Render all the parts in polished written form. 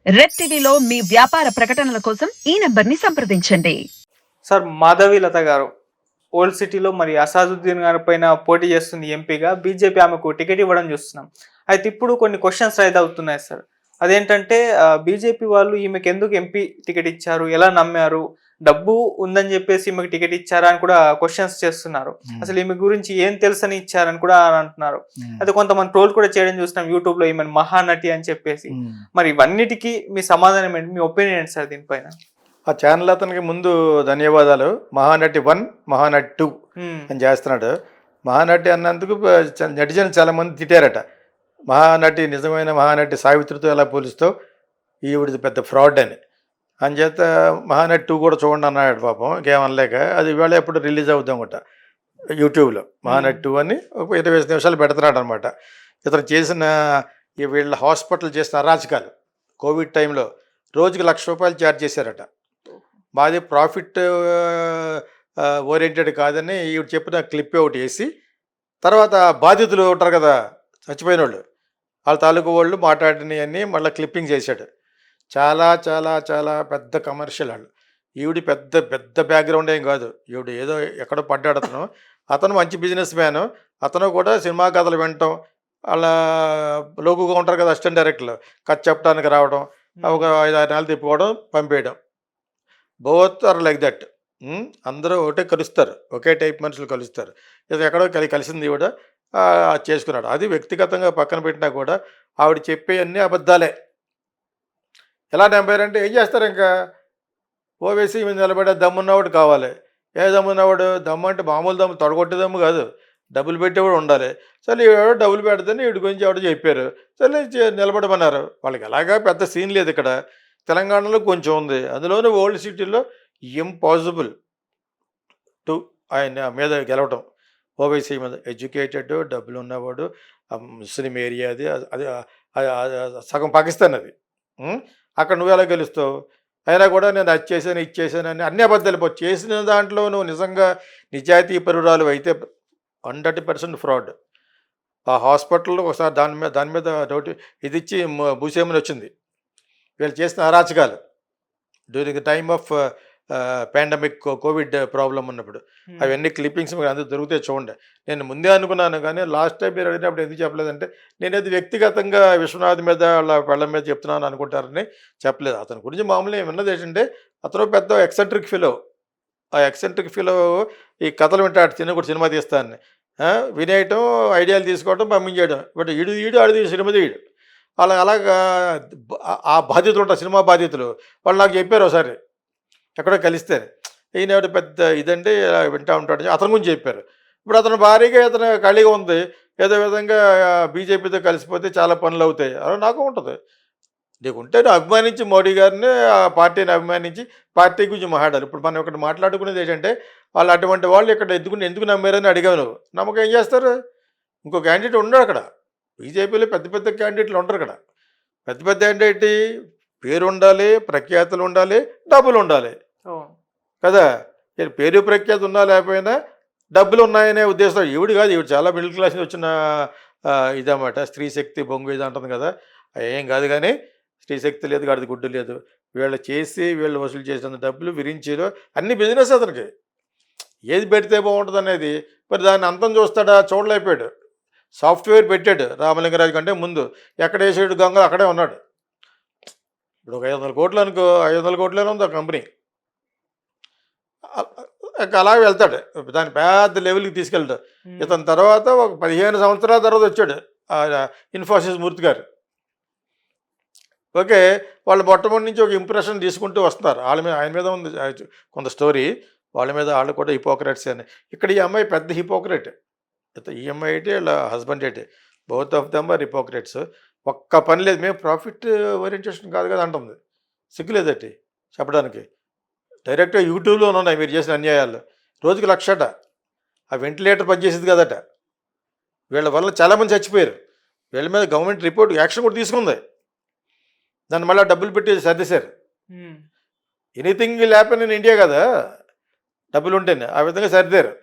Red టీవీలో మీ వ్యాపార ప్రకటనల కోసం ఈ నంబర్ని సంప్రదించండి. సార్ మాధవీలత గారు ఓల్డ్ సిటీలో మరి అసాదుద్దీన్ గారి పైన పోటీ చేస్తుంది ఎంపీగా. బీజేపీ ఆమెకు టికెట్ ఇవ్వడం చూస్తున్నాం. అయితే ఇప్పుడు కొన్ని క్వశ్చన్స్ రైజ్ అవుతున్నాయి సార్. అదేంటంటే బీజేపీ వాళ్ళు ఈమెకు ఎందుకు ఎంపీ టికెట్ ఇచ్చారు, ఎలా నమ్మారు, డబ్బు ఉందని చెప్పేసి ఈమెకు టికెట్ ఇచ్చారా అని కూడా క్వశ్చన్స్ చేస్తున్నారు. అసలు ఈమె గురించి ఏం తెలుసని ఇచ్చారని కూడా అంటున్నారు. అయితే కొంతమంది ట్రోల్ కూడా చేయడం చూస్తున్నాం యూట్యూబ్ లో, ఈమె మహానటి అని చెప్పేసి. మరి ఇవన్నిటికీ మీ సమాధానం ఏంటి, మీ ఒపీనియన్ ఏంటి సార్ దీనిపైన? ఆ ఛానల్ అతనికి ముందు ధన్యవాదాలు. మహానటి 1, మహానటి 2 అని చేస్తున్నాడు. మహానటి అన్నందుకు నెటిజన్ చాలామంది తిట్టారట. మహానటి, నిజమైన మహానటి సావిత్రితో ఎలా పోలుస్తావు, ఈవిడిది పెద్ద ఫ్రాడ్ అని. అంచేత మహానటి 2 కూడా చూడండి అన్నాడు పాపం, ఇంకేమనలేక. అది ఇవాళ ఎప్పుడు రిలీజ్ అవుతాం గట యూట్యూబ్లో. మహానటి 2 అని ఒక 20 నిమిషాలు పెడుతున్నాడు అనమాట. ఇతను చేసిన వీళ్ళ హాస్పిటల్ చేసిన అరాచకాలు, కోవిడ్ టైంలో రోజుకి ₹1,00,000 ఛార్జ్ చేశారట. మాది ప్రాఫిట్ ఓరియంటెడ్ కాదని ఈవిడ చెప్పిన క్లిప్ ఒకటి వేసి, తర్వాత బాధితులు ఉంటారు కదా చచ్చిపోయిన వాళ్ళు, వాళ్ళ తాలూకు వాళ్ళు మాట్లాడినవన్నీ మళ్ళీ క్లిప్పింగ్ చేశాడు. చాలా చాలా చాలా పెద్ద కమర్షియల్ వాళ్ళు. ఈవిడ పెద్ద పెద్ద బ్యాక్గ్రౌండ్ ఏం కాదు. ఈవిడ ఏదో ఎక్కడో పడ్డాడు అతను. అతను మంచి బిజినెస్ మ్యాన్. అతను కూడా సినిమా కథలు వినటం, వాళ్ళ లోకుగా ఉంటారు కదా అసిస్టెంట్ డైరెక్టర్లు, కథ చెప్పడానికి రావడం, ఒక 5-6 నెలలు తిప్పుకోవడం, పంపేయడం. Both are like that. అందరూ ఒకటే కలుస్తారు, ఒకే టైప్ మనుషులు కలుస్తారు. ఇది ఎక్కడో కలిసింది ఈవిడ చేసుకున్నాడు. అది వ్యక్తిగతంగా పక్కన పెట్టినా కూడా ఆవిడ చెప్పే అన్నీ అబద్ధాలే. ఎలా నమ్మారంటే ఏం చేస్తారు, ఇంకా ఓవేసి మీద నిలబడే దమ్మున్నవాడు కావాలి. ఏ దమ్మున్నవాడు? దమ్ము అంటే మామూలు దమ్ము, తొడగొట్టే దమ్ము కాదు, డబ్బులు పెట్టేవాడు ఉండాలి. సరే ఎవడో డబ్బులు పెడతాని వీడి గురించి ఎవడో చెప్పారు, సరే నిలబడమన్నారు. వాళ్ళకి ఎలాగా పెద్ద సీన్ లేదు ఇక్కడ. తెలంగాణలో కొంచెం ఉంది, అందులోనూ ఓల్డ్ సిటీలో ఇంపాసిబుల్ టు ఆయన మీద గెలవటం. ఓవైసీ మీద ఎడ్యుకేటెడ్, డబ్బులు ఉన్నవాడు, ముస్లిం ఏరియా అది, అది సగం పాకిస్తాన్ అది. అక్కడ నువ్వు ఎలా గెలుస్తావు? అయినా కూడా నేను అది చేశాను, ఇది చేశాను అని అన్ని అబద్ధాలు. చేసిన దాంట్లో నువ్వు నిజంగా నిజాయితీ పరురాలు అయితే 100% ఫ్రాడ్. ఆ హాస్పిటల్లో ఒకసారి దాని మీద డౌట్ ఇది ఇచ్చి భూసేమని వచ్చింది. వీళ్ళు చేసిన అరాచకాలు during time of pandemic, Covid problem ఉన్నప్పుడు అవన్నీ క్లిప్పింగ్స్ మీకు అందరూ దొరికితే చూడండి. నేను ముందే అనుకున్నాను, కానీ లాస్ట్ టైం మీరు అడిగినప్పుడు ఎందుకు చెప్పలేదంటే, నేనేది వ్యక్తిగతంగా విశ్వనాథ్ మీద వాళ్ళ పెళ్ళ మీద చెప్తున్నాను అనుకుంటారని చెప్పలేదు. అతని గురించి మామూలుగా విన్నది ఏంటంటే, అతను పెద్ద ఎక్సెంట్రిక్ ఫిలో. ఆ ఎక్సెంట్రిక్ ఫిలో ఈ కథలు వింటాడు, కూడా సినిమా తీస్తానని. వినేయటం, ఐడియాలు తీసుకోవడం, పంపించేయడం. బట్ ఈడు ఆడిది సినిమా తీయడు. అలాగా ఆ బాధితులు ఉంటారు, సినిమా బాధితులు, వాళ్ళు నాకు చెప్పారు ఒకసారి ఎక్కడో కలిస్తే, ఈయన పెద్ద ఇదండి వింటూ ఉంటాడు, అతని గురించి చెప్పారు. ఇప్పుడు అతను భారీగా ఇతను ఖాళీగా ఉంది, ఏదో విధంగా బీజేపీతో కలిసిపోతే చాలా పనులు అవుతాయి. అలా నాకు ఉంటుంది. నీకుంటే నువ్వు అభిమానించి మోడీ గారిని, ఆ పార్టీని అభిమానించి పార్టీ గురించి మాట్లాడాలి. ఇప్పుడు మనం ఇక్కడ మాట్లాడుకునేది ఏంటంటే, వాళ్ళు అటువంటి వాళ్ళు ఇక్కడ ఎందుకు నమ్మారని అడిగావు నువ్వు. నమ్మకం ఏం చేస్తారు? ఇంకో క్యాండిడేట్ ఉండడు అక్కడ. బీజేపీలో పెద్ద పెద్ద క్యాండిడేట్లు ఉంటారు అక్కడ. పెద్ద పెద్ద అంటే ఏంటి? పేరు ఉండాలి, ప్రఖ్యాతులు ఉండాలి, డబ్బులు ఉండాలి కదా. పేరు ప్రఖ్యాతి ఉన్నా లేకపోయినా డబ్బులు ఉన్నాయనే ఉద్దేశం ఈవిడ కాదు. ఈవిడ చాలా మిడిల్ క్లాస్ నుంచి వచ్చిన ఇదన్నమాట. స్త్రీ శక్తి బొంగు ఇది అంటుంది కదా, ఏం కాదు. కానీ స్త్రీ శక్తి లేదు, గాడిది గుడ్డు లేదు. వీళ్ళు వసూలు చేసిన డబ్బులు, విరించీలు అన్ని బిజినెస్ అతనికి. ఏది పెడితే బాగుంటుంది అనేది. మరి దాన్ని అంతం చూస్తాడా? చూడలేకపోయాడు. సాఫ్ట్వేర్ పెట్టాడు రామలింగరాజు కంటే ముందు. ఎక్కడ వేసాడు గంగ, అక్కడే ఉన్నాడు. ఇప్పుడు ఒక 500 కోట్లు అనుకో, 500 కోట్లనే ఉంది ఆ కంపెనీ. అలా వెళ్తాడు, దాని పెద్ద లెవెల్కి తీసుకెళ్తాడు. ఇతని తర్వాత ఒక 15 సంవత్సరాల తర్వాత వచ్చాడు ఇన్ఫోసిస్ మూర్తి గారు. ఓకే, వాళ్ళు మొట్టమొదటి నుంచి ఒక ఇంప్రెషన్ తీసుకుంటూ వస్తున్నారు. ఆయన మీద ఉంది కొంత స్టోరీ. వాళ్ళు కూడా హిపోక్రెట్స్ అని. ఇక్కడ ఈ అమ్మాయి పెద్ద హిపోక్రెట్. ఈ అమ్మాయి అయితే వాళ్ళ హస్బెండ్ అయితే బోత్ ఆఫ్ దమ్ ఆర్ హిపోక్రెట్స్. ఒక్క పని లేదు, మేము ప్రాఫిట్ ఓరియంటేషన్ కాదు కదా అంటుంది. సిగ్గులేదట్టి చెప్పడానికి. డైరెక్ట్గా యూట్యూబ్లో ఉన్నాయి మీరు చేసిన అన్యాయాలు. రోజుకి 1,00,000 ఆ వెంటిలేటర్ పనిచేసేది కదట. వీళ్ళ వల్ల చాలామంది చచ్చిపోయారు. వీళ్ళ మీద గవర్నమెంట్ రిపోర్ట్ యాక్షన్ కూడా తీసుకుంది. దాన్ని మళ్ళీ డబ్బులు పెట్టి సర్దేశారు. Anything will happen in India కదా, డబ్బులు ఉంటేనే. ఆ విధంగా సర్దారు.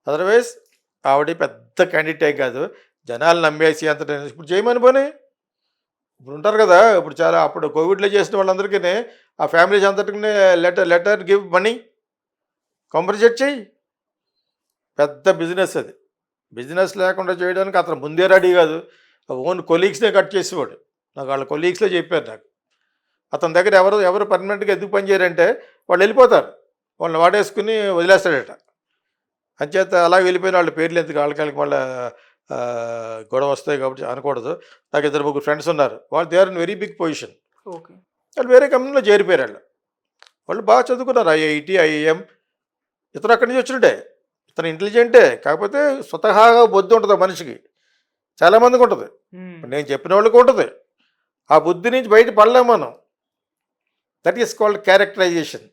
అదర్వైజ్ ఆవిడ పెద్ద క్యాండిడేటే కాదు. జనాలు నమ్మేసి అంత ఇప్పుడు చేయమని పోనీ. ఇప్పుడు ఉంటారు కదా, ఇప్పుడు చాలా అప్పుడు కోవిడ్లో చేసిన వాళ్ళందరికీ ఆ ఫ్యామిలీస్ అందరికీ లెటర్ గివ్ మనీ, కాంపన్సేట్ చేయి. పెద్ద బిజినెస్ అది. బిజినెస్ లేకుండా చేయడానికి అతను ముందే రెడీ కాదు. ఓన్ కొలీగ్స్నే కట్ చేసేవాడు. నాకు వాళ్ళ కొలీగ్స్లో చెప్పారు నాకు. అతని దగ్గర ఎవరు పర్మనెంట్గా ఎందుకు పనిచేయరంటే వాళ్ళు వెళ్ళిపోతారు, వాళ్ళని వాడేసుకుని వదిలేస్తాడట. అంచేత అలా వెళ్ళిపోయిన వాళ్ళ పేర్లు ఎందుకు, వాళ్ళకి వాళ్ళ గొడవ వస్తాయి కాబట్టి అనకూడదు. నాకు 2-3 ఫ్రెండ్స్ ఉన్నారు, వాళ్ళు they are in very big position. Okay. వాళ్ళు వేరే కంపెనీలో చేరిపోయారు. వాళ్ళు బాగా చదువుకున్నారు, ఐఐటి, ఐఐఎం. ఇతను అక్కడి నుంచి వచ్చినట్టే, ఇతను ఇంటెలిజెంటే. కాకపోతే స్వతహాగా బుద్ధి ఉంటుంది మనిషికి, చాలామందికి ఉంటుంది. నేను చెప్పిన వాళ్ళకి ఉంటుంది. ఆ బుద్ధి నుంచి బయట పడలేము మనం. That is called characterisation.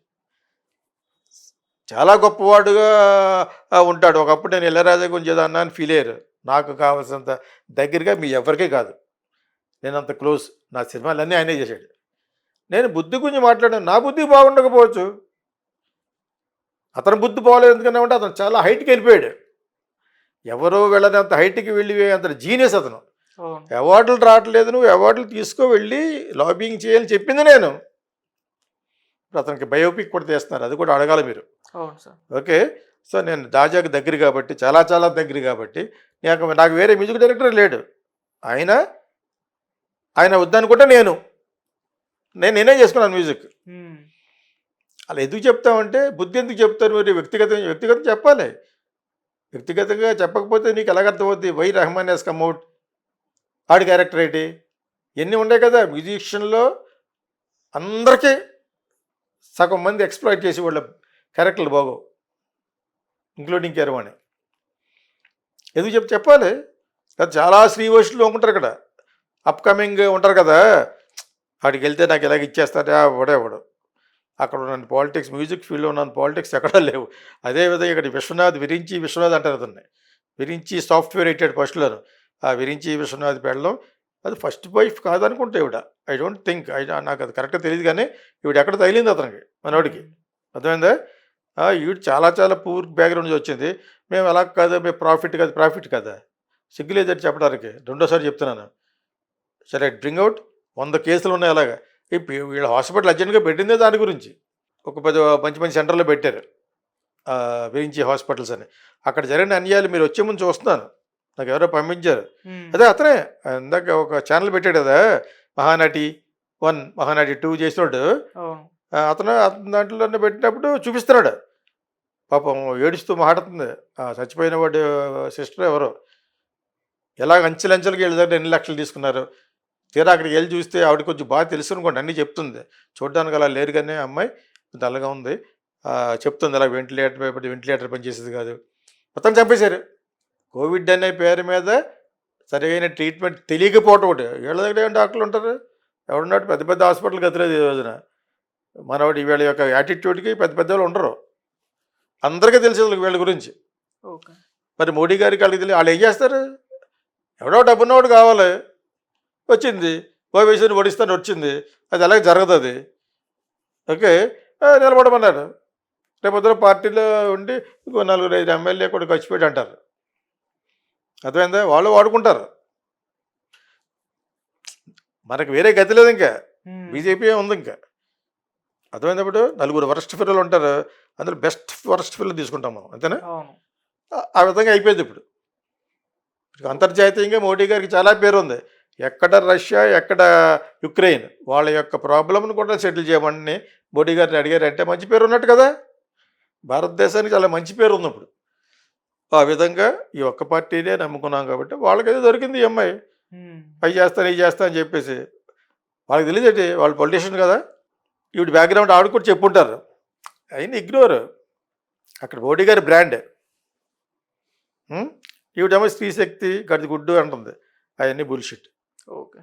చాలా గొప్పవాడుగా ఉంటాడు. ఒకప్పుడు నేను ఇళయరాజా గురించి ఏదో అన్నాను ఫీల్ అయ్యారు. నాకు కావాల్సినంత దగ్గరగా మీ ఎవరికీ కాదు, నేను అంత క్లోజ్. నా సినిమాలన్నీ ఆయనే చేశాడు. నేను బుద్ధి గురించి మాట్లాడాను, నా బుద్ధి బాగుండకపోవచ్చు, అతని బుద్ధి బాగోలేదు. ఎందుకన్నా అతను చాలా హైట్కి వెళ్ళిపోయాడు. ఎవరో వెళ్ళని అంత హైట్కి వెళ్ళి అంత జీనియస్ అతను. అవార్డులు రావట్లేదు, నువ్వు అవార్డులు తీసుకో వెళ్ళి లాబింగ్ చేయాలని చెప్పింది నేను. అతనికి బయోపిక్ కూడా తీస్తున్నారు, అది కూడా అడగాలి మీరు. ఓకే. సో నేను దాజాకి దగ్గర కాబట్టి, చాలా చాలా దగ్గర కాబట్టి, నాకు వేరే మ్యూజిక్ డైరెక్టర్ లేడు. ఆయన వద్దనుకుంటే నేనే చేసుకున్నాను మ్యూజిక్. అలా ఎందుకు చెప్తామంటే, బుద్ధి ఎందుకు చెప్తారు మీరు? వ్యక్తిగతం చెప్పాలి. వ్యక్తిగతంగా చెప్పకపోతే నీకు ఎలాగర్థమవుద్ది? Why Rahman has come out, ఆడి క్యారెక్టర్ ఏంటి, ఇవన్నీ ఉన్నాయి కదా. మ్యూజిషియన్లో అందరికీ సగం మంది ఎక్స్ప్లాయిట్ చేసి వాళ్ళ క్యారెక్టర్లు బాగోవు, ఇంక్లూడింగ్ కీరవాణి. ఎందుకు చెప్పాలి. చాలా శ్రీవోషులు ఉంటారు ఇక్కడ, అప్కమింగ్ ఉంటారు కదా, వాడికి వెళ్తే నాకు ఇలాగ ఇచ్చేస్తారా వాడేవాడు. అక్కడ ఉన్న పాలిటిక్స్, మ్యూజిక్ ఫీల్డ్లో ఉన్న పాలిటిక్స్ ఎక్కడా లేవు. అదేవిధంగా ఇక్కడ విశ్వనాథ్ అంటారు అతన్ని. విరించి సాఫ్ట్వేర్ ఎయిటెడ్ ఫస్ట్లోను. ఆ విరించి విశ్వనాథ్ పెళ్ళం అది ఫస్ట్ వైఫ్ కాదనుకుంటే ఇవిడ. ఐ డోంట్ థింక్, నాకు అది కరెక్ట్గా తెలియదు, కానీ ఇవిడ ఎక్కడ తగిలింది అతనికి, మనోడికి. అర్థమైందా? ఈవిడ చాలా చాలా పూర్ బ్యాక్గ్రౌండ్ నుంచి వచ్చింది. మేము అలా కాదు, మేము ప్రాఫిట్ కదా, సిగ్గులేదని చెప్పడానికి రెండోసారి చెప్తున్నాను. సరే, బ్రింగ్ అవుట్ 100 కేసులు ఉన్నాయి అలాగా. ఇప్పుడు వీళ్ళ హాస్పిటల్ అర్జెంట్గా పెట్టిందే దాని గురించి. ఒక 10 మంచి సెంటర్లో పెట్టారు, విరించి హాస్పిటల్స్ అని. అక్కడ జరిగిన అన్యాయాలు మీరు వచ్చే ముందు చూస్తున్నాను, నాకు ఎవరో పంపించారు. అదే అతనే ఇందాక ఒక ఛానల్ పెట్టాడు కదా, మహానటి 1, మహానటి 2 చేసినాడు. అతను దాంట్లోనే పెట్టినప్పుడు చూపిస్తున్నాడు. పాపం ఏడుస్తూ మాట్లాడుతుంది, చచ్చిపోయిన వాడు సిస్టర్ ఎవరో, ఎలాగ అంచెలంచెలకి వీళ్ళ దగ్గర ఎన్ని లక్షలు తీసుకున్నారు. తీరా అక్కడికి వెళ్ళి చూస్తే ఆవిడ కొంచెం బాగా తెలుసు అనుకోండి, అన్నీ చెప్తుంది. చూడడానికి అలా లేరు, కానీ అమ్మాయి డల్గా ఉంది, చెప్తుంది అలా వెంటిలేటర్ పనిచేసేది కాదు. మొత్తం చంపేశారు. కోవిడ్ అనే పేరు మీద సరైన ట్రీట్మెంట్ తెలియకపోవటం ఒకటి. వీళ్ళ దగ్గర ఏం డాక్టర్లు ఉంటారు, ఎవరున్నట్టు పెద్ద పెద్ద హాస్పిటల్కి గతిలేదు ఈ రోజున. మనవాడి వీళ్ళ యొక్క యాటిట్యూడ్కి పెద్ద వాళ్ళు ఉండరు, అందరికీ తెలిసేది వీళ్ళ గురించి. మరి మోడీ గారికి వాళ్ళకి తెలియదు, వాళ్ళు ఏం చేస్తారు? ఎవడో డబ్బున్నవాడు కావాలి, వచ్చింది ఓవైసీని ఓడిస్తాను వచ్చింది, అది అలాగే జరగదు అది. ఓకే, నిలబడమన్నారు. రేపొద్దున పార్టీలో ఉండి 4-5 ఎమ్మెల్యే కూడా ఖర్చు పెట్టి అంటారు. అర్థమైందా? వాళ్ళు వాడుకుంటారు. మనకు వేరే గతి లేదు, ఇంకా బీజేపీ ఉంది ఇంకా. అర్థమైనప్పుడు 4 వరస్ట్ ఫిల్లలు ఉంటారు, అందులో బెస్ట్ వరస్ట్ ఫిల్లలు తీసుకుంటాం మనం, అంతేనా? ఆ విధంగా అయిపోయింది ఇప్పుడు. అంతర్జాతీయంగా మోడీ గారికి చాలా పేరు ఉంది. ఎక్కడ రష్యా, ఎక్కడ యుక్రెయిన్, వాళ్ళ యొక్క ప్రాబ్లంను కూడా సెటిల్ చేయమని మోడీ గారిని అడిగారంటే మంచి పేరు ఉన్నట్టు కదా. భారతదేశానికి చాలా మంచి పేరు ఉంది ఇప్పుడు. ఆ విధంగా ఈ ఒక్క పార్టీనే నమ్ముకున్నాం కాబట్టి వాళ్ళకైతే దొరికింది ఈ అమ్మాయి. అవి చేస్తాను ఇవి చేస్తా అని చెప్పేసి వాళ్ళకి తెలియదేంటి, వాళ్ళు పొలిటీషియన్ కదా. ఈవిడ బ్యాక్గ్రౌండ్ ఆవిడ కూడా చెప్పుంటారు, అయినా ఇగ్నోర్. అక్కడ మోడీ గారి బ్రాండ్. ఈవిడేమో స్త్రీ శక్తి గడి గుడ్డు అంటుంది, అవన్నీ బుల్షిట్. ఓకే.